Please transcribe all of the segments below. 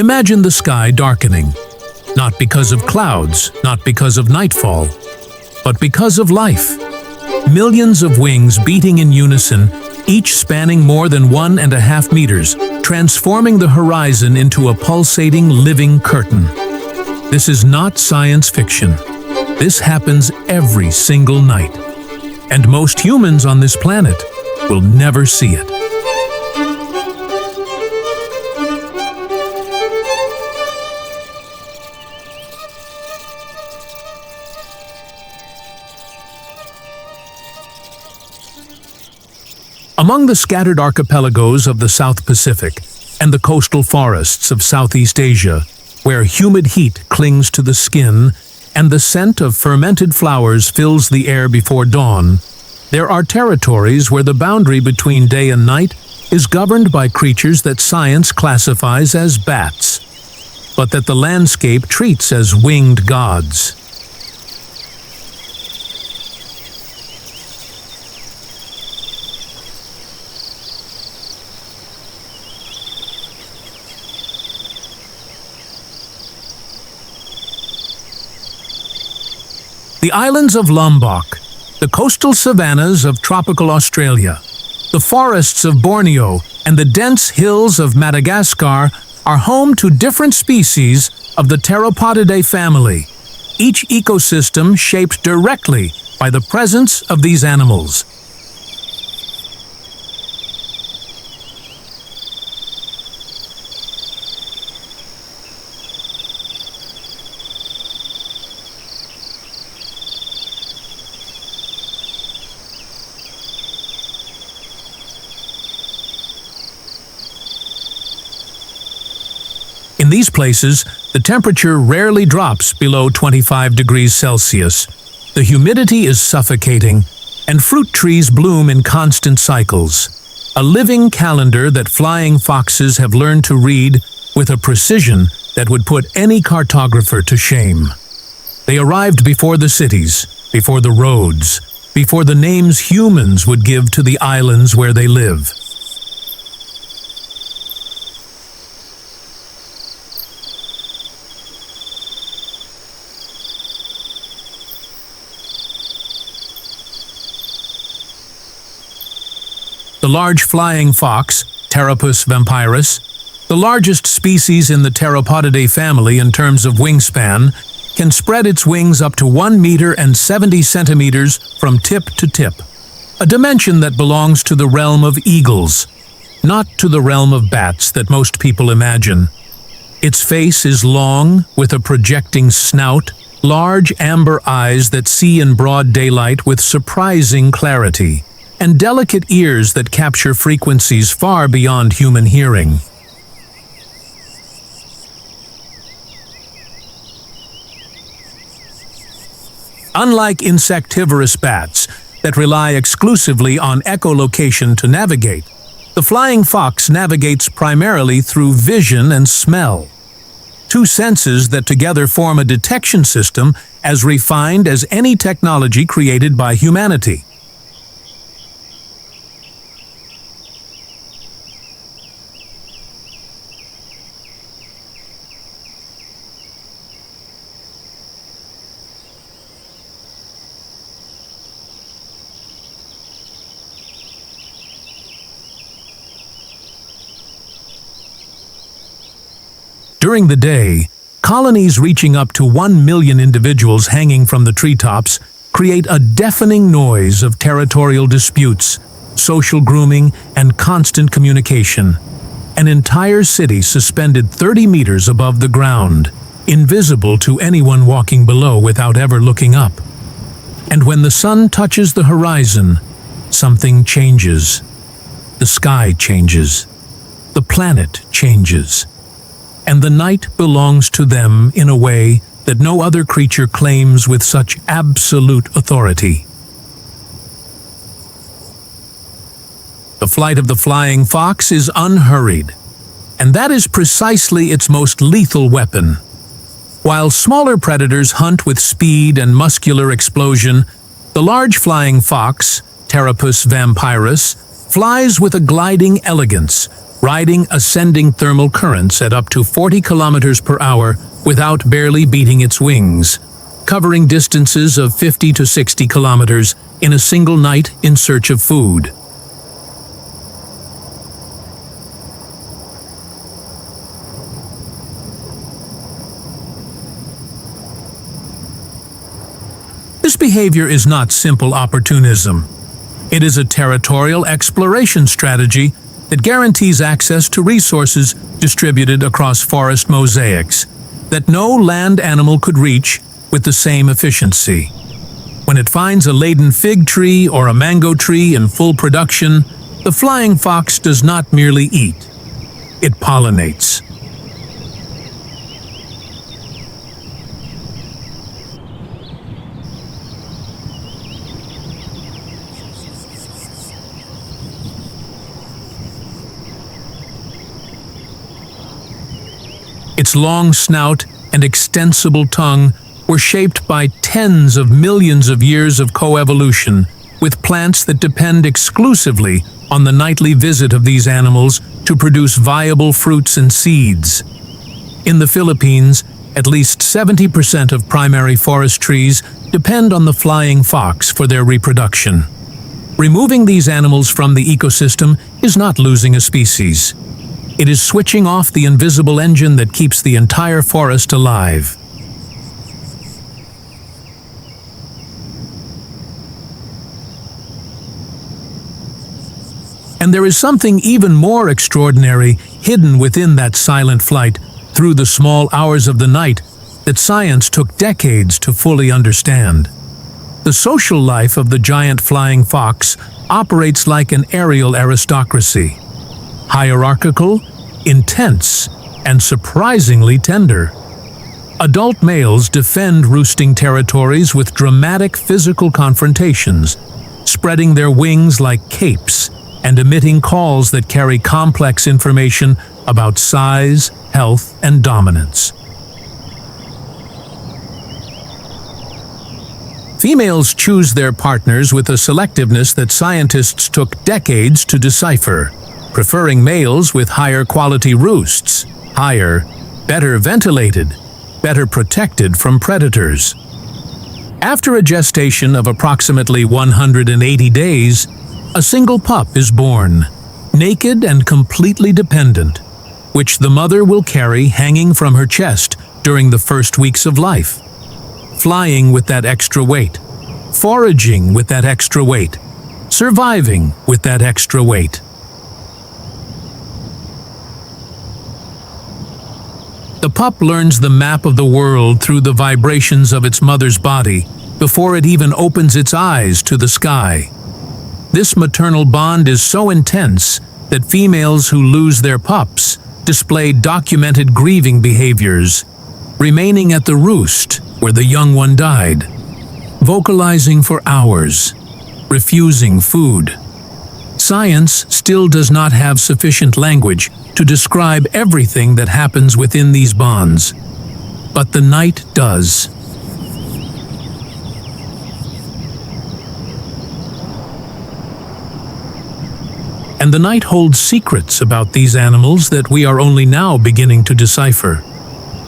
Imagine the sky darkening, not because of clouds, not because of nightfall, but because of life. Millions of wings beating in unison, each spanning more than 1.5 meters, transforming the horizon into a pulsating, living curtain. This is not science fiction. This happens every single night. And most humans on this planet will never see it. Among the scattered archipelagos of the South Pacific and the coastal forests of Southeast Asia, where humid heat clings to the skin and the scent of fermented flowers fills the air before dawn, there are territories where the boundary between day and night is governed by creatures that science classifies as bats, but that the landscape treats as winged gods. The islands of Lombok, the coastal savannas of tropical Australia, the forests of Borneo, and the dense hills of Madagascar are home to different species of the Pteropodidae family, each ecosystem shaped directly by the presence of these animals. In these places, the temperature rarely drops below 25 degrees Celsius. The humidity is suffocating, and fruit trees bloom in constant cycles. A living calendar that flying foxes have learned to read with a precision that would put any cartographer to shame. They arrived before the cities, before the roads, before the names humans would give to the islands where they live. The large flying fox, Pteropus vampirus, the largest species in the Pteropodidae family in terms of wingspan, can spread its wings up to 1 meter and 70 centimeters from tip to tip, a dimension that belongs to the realm of eagles, not to the realm of bats that most people imagine. Its face is long, with a projecting snout, large amber eyes that see in broad daylight with surprising clarity, and delicate ears that capture frequencies far beyond human hearing. Unlike insectivorous bats that rely exclusively on echolocation to navigate, the flying fox navigates primarily through vision and smell, two senses that together form a detection system as refined as any technology created by humanity. During the day, colonies reaching up to 1 million individuals hanging from the treetops create a deafening noise of territorial disputes, social grooming, and constant communication. An entire city suspended 30 meters above the ground, invisible to anyone walking below without ever looking up. And when the sun touches the horizon, something changes. The sky changes. The planet changes. And the night belongs to them in a way that no other creature claims with such absolute authority. The flight of the flying fox is unhurried, and that is precisely its most lethal weapon. While smaller predators hunt with speed and muscular explosion, the large flying fox, Pteropus vampirus, flies with a gliding elegance, riding ascending thermal currents at up to 40 kilometers per hour without barely beating its wings, covering distances of 50 to 60 kilometers in a single night in search of food. This behavior is not simple opportunism. It is a territorial exploration strategy that guarantees access to resources distributed across forest mosaics that no land animal could reach with the same efficiency. When it finds a laden fig tree or a mango tree in full production, the flying fox does not merely eat, it pollinates. Its long snout and extensible tongue were shaped by tens of millions of years of coevolution with plants that depend exclusively on the nightly visit of these animals to produce viable fruits and seeds. In the Philippines, at least 70% of primary forest trees depend on the flying fox for their reproduction. Removing these animals from the ecosystem is not losing a species. It is switching off the invisible engine that keeps the entire forest alive. And there is something even more extraordinary hidden within that silent flight through the small hours of the night that science took decades to fully understand. The social life of the giant flying fox operates like an aerial aristocracy. Hierarchical, intense, and surprisingly tender. Adult males defend roosting territories with dramatic physical confrontations, spreading their wings like capes and emitting calls that carry complex information about size, health, and dominance. Females choose their partners with a selectiveness that scientists took decades to decipher, preferring males with higher quality roosts, higher, better ventilated, better protected from predators. After a gestation of approximately 180 days, a single pup is born, naked and completely dependent, which the mother will carry hanging from her chest during the first weeks of life. Flying with that extra weight, foraging with that extra weight, surviving with that extra weight. The pup learns the map of the world through the vibrations of its mother's body before it even opens its eyes to the sky. This maternal bond is so intense that females who lose their pups display documented grieving behaviors, remaining at the roost where the young one died, vocalizing for hours, refusing food. Science still does not have sufficient language to describe everything that happens within these bonds, but the night does. And the night holds secrets about these animals that we are only now beginning to decipher.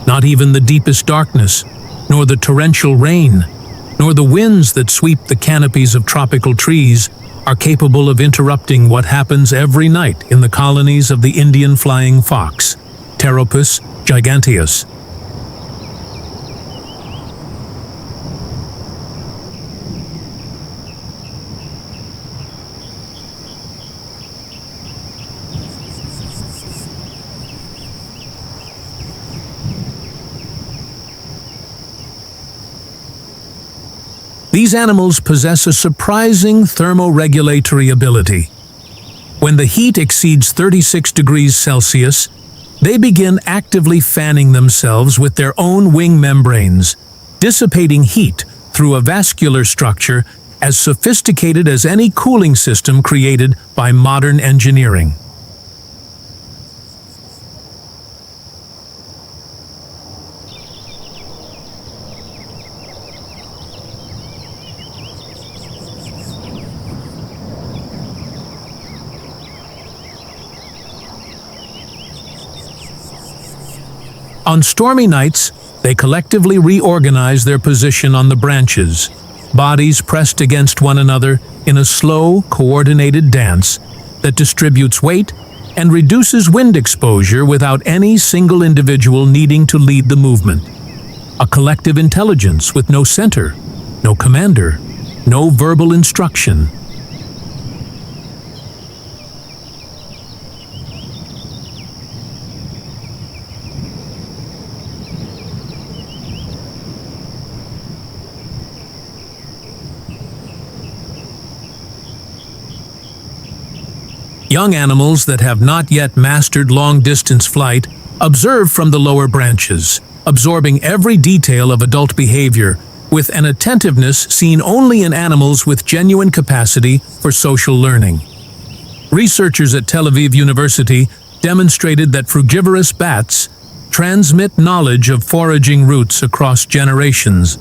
Not even the deepest darkness, nor the torrential rain, nor the winds that sweep the canopies of tropical trees are capable of interrupting what happens every night in the colonies of the Indian flying fox, Pteropus giganteus. These animals possess a surprising thermoregulatory ability. When the heat exceeds 36 degrees Celsius, they begin actively fanning themselves with their own wing membranes, dissipating heat through a vascular structure as sophisticated as any cooling system created by modern engineering. On stormy nights, they collectively reorganize their position on the branches, bodies pressed against one another in a slow, coordinated dance that distributes weight and reduces wind exposure without any single individual needing to lead the movement. A collective intelligence with no center, no commander, no verbal instruction. Young animals that have not yet mastered long-distance flight observe from the lower branches, absorbing every detail of adult behavior with an attentiveness seen only in animals with genuine capacity for social learning. Researchers at Tel Aviv University demonstrated that frugivorous bats transmit knowledge of foraging routes across generations,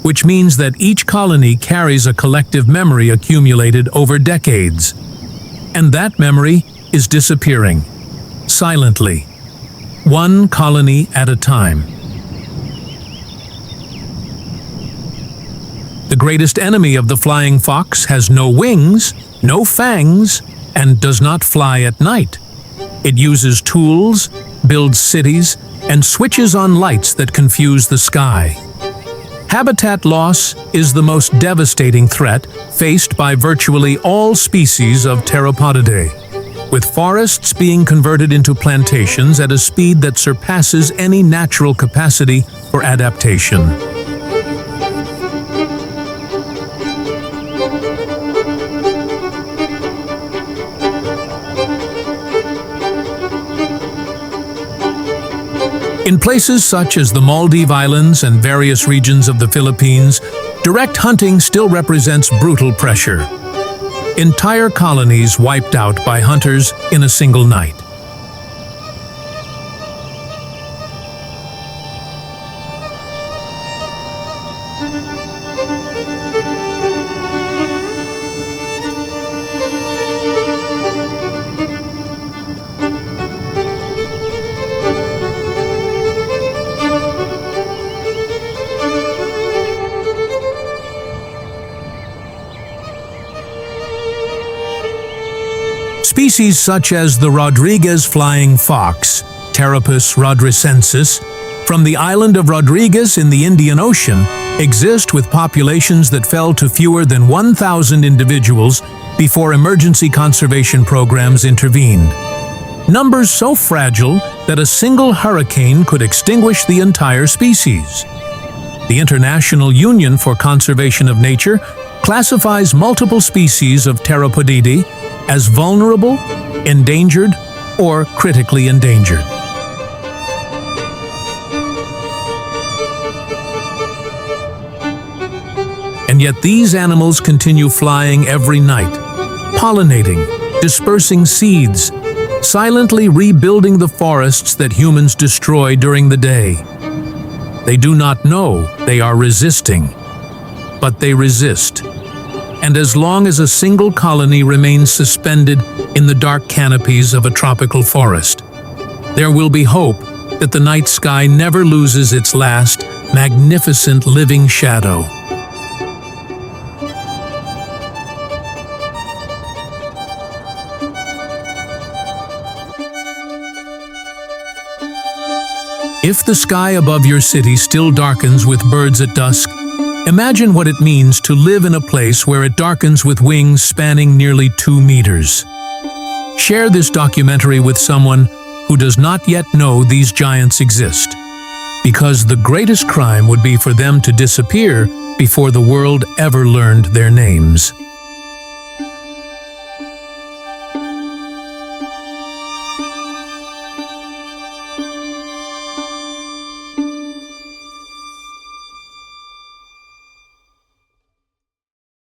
which means that each colony carries a collective memory accumulated over decades. And that memory is disappearing, silently, one colony at a time. The greatest enemy of the flying fox has no wings, no fangs, and does not fly at night. It uses tools, builds cities, and switches on lights that confuse the sky. Habitat loss is the most devastating threat faced by virtually all species of Pteropodidae, with forests being converted into plantations at a speed that surpasses any natural capacity for adaptation. In places such as the Maldive Islands and various regions of the Philippines, direct hunting still represents brutal pressure. Entire colonies wiped out by hunters in a single night. Species such as the Rodriguez flying fox, Pteropus rodricensis, from the island of Rodriguez in the Indian Ocean, exist with populations that fell to fewer than 1,000 individuals before emergency conservation programs intervened. Numbers so fragile that a single hurricane could extinguish the entire species. The International Union for Conservation of Nature classifies multiple species of Pteropodidae as vulnerable, endangered, or critically endangered. And yet these animals continue flying every night, pollinating, dispersing seeds, silently rebuilding the forests that humans destroy during the day. They do not know they are resisting, but they resist. And as long as a single colony remains suspended in the dark canopies of a tropical forest, there will be hope that the night sky never loses its last, magnificent living shadow. If the sky above your city still darkens with birds at dusk, imagine what it means to live in a place where it darkens with wings spanning nearly 2 meters. Share this documentary with someone who does not yet know these giants exist, because the greatest crime would be for them to disappear before the world ever learned their names.